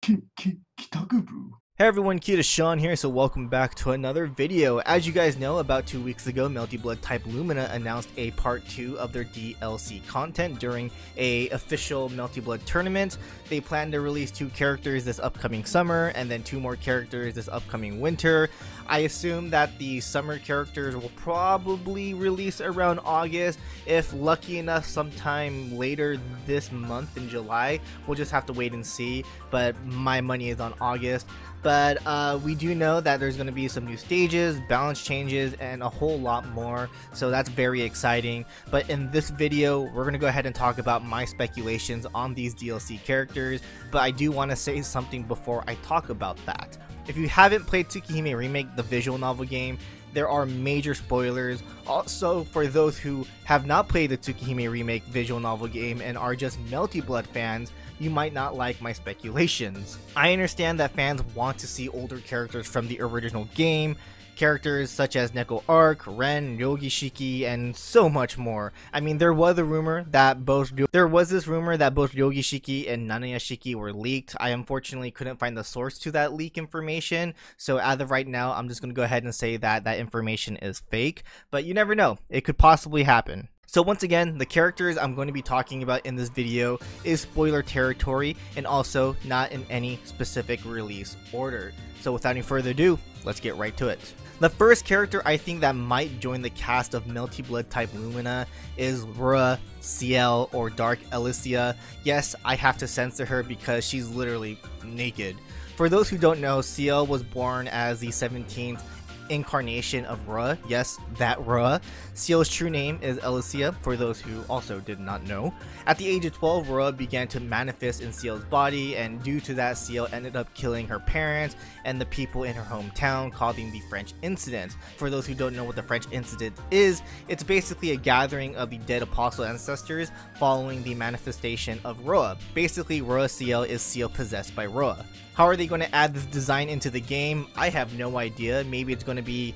Hey everyone, KitaSean here, so welcome back to another video. As you guys know, about 2 weeks ago, Melty Blood type Lumina announced a part 2 of their DLC content during a official Melty Blood tournament. They plan to release 2 characters this upcoming summer, and then 2 more characters this upcoming winter. I assume that the summer characters will probably release around August. If lucky enough, sometime later this month in July. We'll just have to wait and see, but my money is on August. But we do know that there's going to be some new stages, balance changes, and a whole lot more, so that's very exciting. But in this video, we're going to go ahead and talk about my speculations on these DLC characters, but I do want to say something before I talk about that. If you haven't played Tsukihime Remake, the visual novel game, there are major spoilers. Also, for those who have not played the Tsukihime Remake visual novel game and are just Melty Blood fans, you might not like my speculations. I understand that fans want to see older characters from the original game, characters such as Neko Arc, Ren, Ryogi Shiki, and so much more. I mean, there was this rumor that both Ryogi Shiki and Nanaya Shiki were leaked. I unfortunately couldn't find the source to that leak information, so as of right now, I'm just going to go ahead and say that that information is fake, but you never know, it could possibly happen. So once again, the characters I'm going to be talking about in this video is spoiler territory and also not in any specific release order. So without any further ado, let's get right to it. The first character I think that might join the cast of Melty Blood type Lumina is Rua, Ciel, or Dark Elysia. Yes, I have to censor her because she's literally naked. For those who don't know, Ciel was born as the 17th incarnation of Rua. Yes, that Rua. Ciel's true name is Elysia, for those who also did not know. At the age of 12, Rua began to manifest in Ciel's body, and due to that, Ciel ended up killing her parents and the people in her hometown, causing the French Incident. For those who don't know what the French Incident is, it's basically a gathering of the dead apostle ancestors following the manifestation of Rua. Basically, Rua Ciel is Ciel possessed by Rua. How are they going to add this design into the game? I have no idea. Maybe it's going to be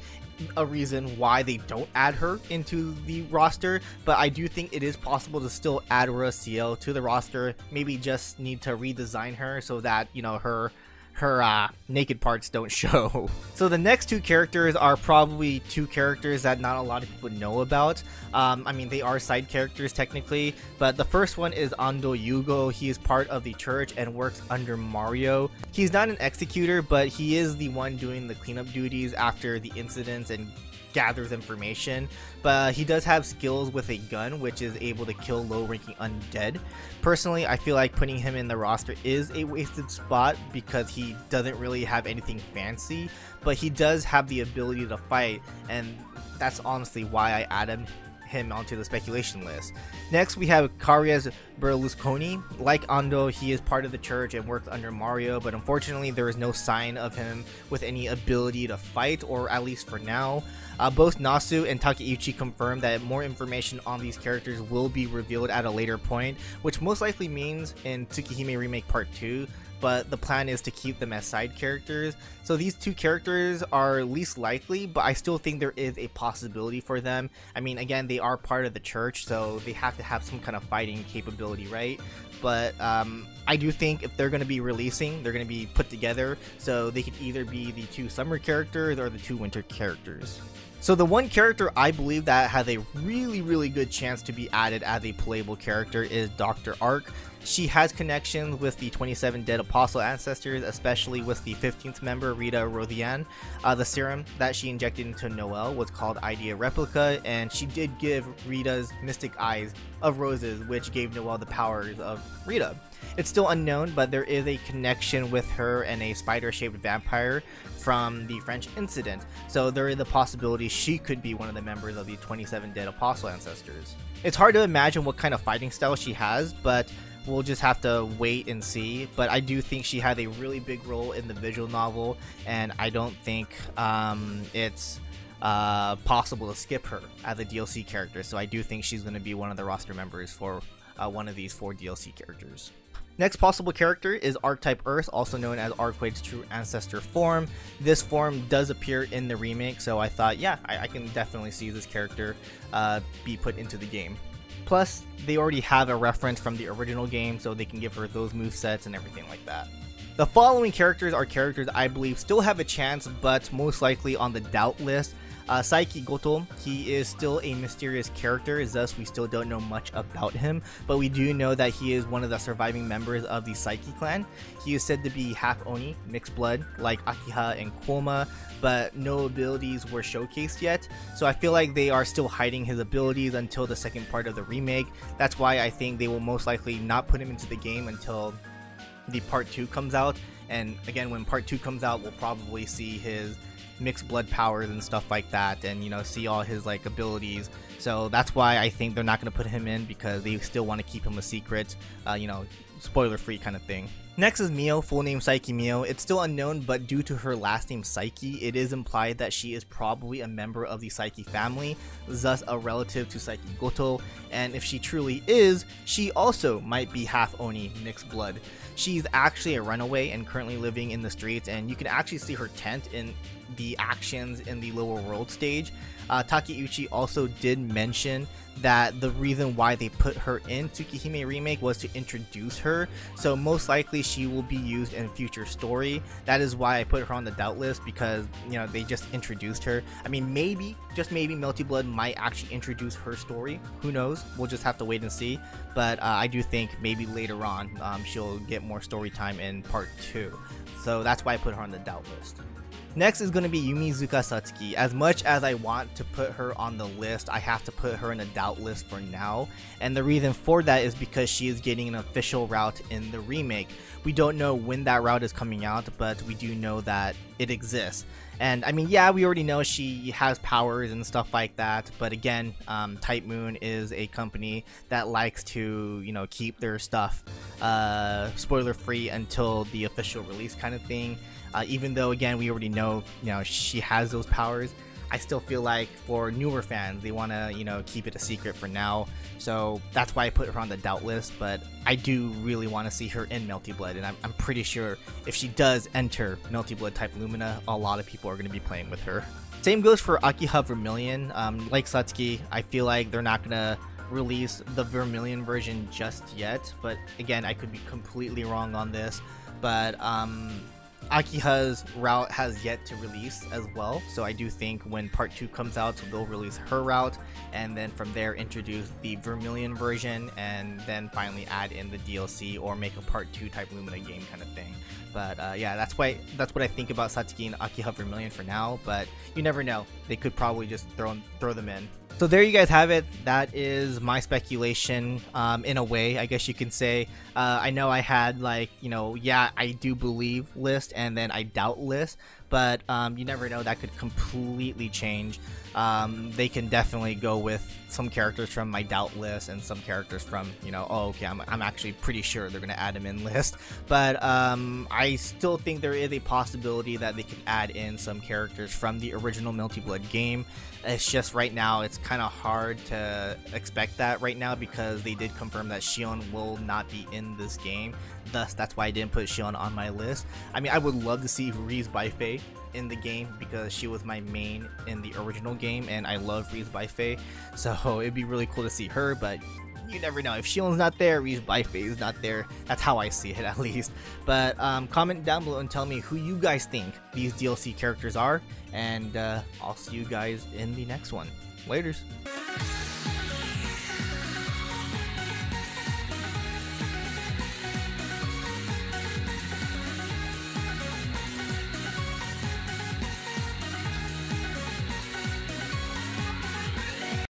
a reason why they don't add her into the roster, but I do think it is possible to still add Rua Ciel to the roster. Maybe just need to redesign her so that, you know, her naked parts don't show. So the next 2 characters are probably 2 characters that not a lot of people know about. I mean, they are side characters technically, but the first one is Ando Hugo. He is part of the church and works under Mario. He's not an executor, but he is the one doing the cleanup duties after the incidents and gathers information, but he does have skills with a gun which is able to kill low-ranking undead. Personally, I feel like putting him in the roster is a wasted spot because he doesn't really have anything fancy, but he does have the ability to fight, and that's honestly why I added him onto the speculation list. Next, we have Karia's Berlusconi. Like Ando, he is part of the church and works under Mario, but unfortunately there is no sign of him with any ability to fight, or at least for now. Both Nasu and Takeuchi confirmed that more information on these characters will be revealed at a later point, which most likely means in Tsukihime Remake Part 2, but the plan is to keep them as side characters. So these 2 characters are least likely, but I still think there is a possibility for them. I mean, again, they are part of the church, so they have to have some kind of fighting capability, right? But I do think if they're going to be releasing, they're going to be put together, so they could either be the 2 summer characters or the 2 winter characters. So the one character I believe that has a really good chance to be added as a playable character is Dr. Arc. She has connections with the 27 dead apostle ancestors, especially with the 15th member, Rita Rothian. The serum that she injected into Noelle was called Idea Replica, and she did give Rita's mystic eyes of roses, which gave Noelle the powers of Rita. It's still unknown, but there is a connection with her and a spider-shaped vampire from the French Incident, so there is the possibility she could be one of the members of the 27 dead apostle ancestors. It's hard to imagine what kind of fighting style she has, but we'll just have to wait and see. But I do think she had a really big role in the visual novel, and I don't think it's possible to skip her as a DLC character, so I do think she's going to be one of the roster members for one of these 4 DLC characters. Next possible character is Archetype Earth, also known as Arquade's true ancestor form. This form does appear in the remake, so I thought, yeah, I can definitely see this character be put into the game. Plus, they already have a reference from the original game, so they can give her those movesets and everything like that. The following characters are characters I believe still have a chance, but most likely on the doubt list. Psykigoto, he is still a mysterious character, thus we still don't know much about him, but we do know that he is one of the surviving members of the Psyche clan. He is said to be half Oni, mixed blood, like Akiha and Koma, but no abilities were showcased yet, so I feel like they are still hiding his abilities until the second part of the remake. That's why I think they will most likely not put him into the game until the part 2 comes out, and again, when part 2 comes out, we'll probably see his mixed blood powers and stuff like that, and you know, see all his like abilities. So that's why I think they're not going to put him in, because they still want to keep him a secret, you know, spoiler free kind of thing. Next is Mio, full name Saikimio. It's still unknown, but due to her last name Psyche, it is implied that she is probably a member of the Psyche family, thus a relative to Psykigoto, and if she truly is, she also might be half Oni, mixed blood. She's actually a runaway and currently living in the streets, and you can actually see her tent in the actions in the lower world stage. Takeuchi also did mention that the reason why they put her in Tsukihime remake was to introduce her, so most likely she will be used in future story. That is why I put her on the doubt list, because you know, they just introduced her. I mean, maybe, just maybe, Melty Blood might actually introduce her story, who knows, we'll just have to wait and see, but I do think maybe later on she'll get more story time in part 2, so that's why I put her on the doubt list. Next is going to be Yumi, Zuka, Satsuki. As much as I want to put her on the list, I have to put her in a doubt list for now, and the reason for that is because she is getting an official route in the remake. We don't know when that route is coming out, but we do know that it exists. And I mean, yeah, we already know she has powers and stuff like that, but again, Type Moon is a company that likes to, you know, keep their stuff spoiler free until the official release kind of thing. Even though, again, we already know, you know, she has those powers, I still feel like for newer fans, they want to, you know, keep it a secret for now. So that's why I put her on the doubt list, but I do really want to see her in Melty Blood, and I'm pretty sure if she does enter Melty Blood type Lumina, a lot of people are going to be playing with her. Same goes for Akiha Vermilion. Like Satsuki, I feel like they're not going to release the Vermilion version just yet, but again, I could be completely wrong on this, but Akiha's route has yet to release as well, so I do think when part 2 comes out, they'll release her route, and then from there introduce the Vermilion version, and then finally add in the DLC or make a part 2 type Lumina game kind of thing. But yeah, that's what I think about Satsuki and Akiha Vermilion for now, but you never know, they could probably just throw them in. So there you guys have it. That is my speculation, in a way, I guess you can say. I know I had, like, you know, yeah, I do believe list and then I doubt list, but you never know, that could completely change. They can definitely go with some characters from my doubt list and some characters from, you know, oh, okay, I'm actually pretty sure they're gonna add them in list, but I still think there is a possibility that they could add in some characters from the original Melty Blood game. It's just right now it's kind of hard to expect that right now, because they did confirm that Shion will not be in this game, thus that's why I didn't put Shion on my list. I mean, I would love to see Rize Baifei in the game, because she was my main in the original game and I love Rize Baifei, so it'd be really cool to see her, but you never know. If Shion's not there, Rize Baifei is not there. That's how I see it, at least. But comment down below and tell me who you guys think these DLC characters are, and I'll see you guys in the next one. Laters.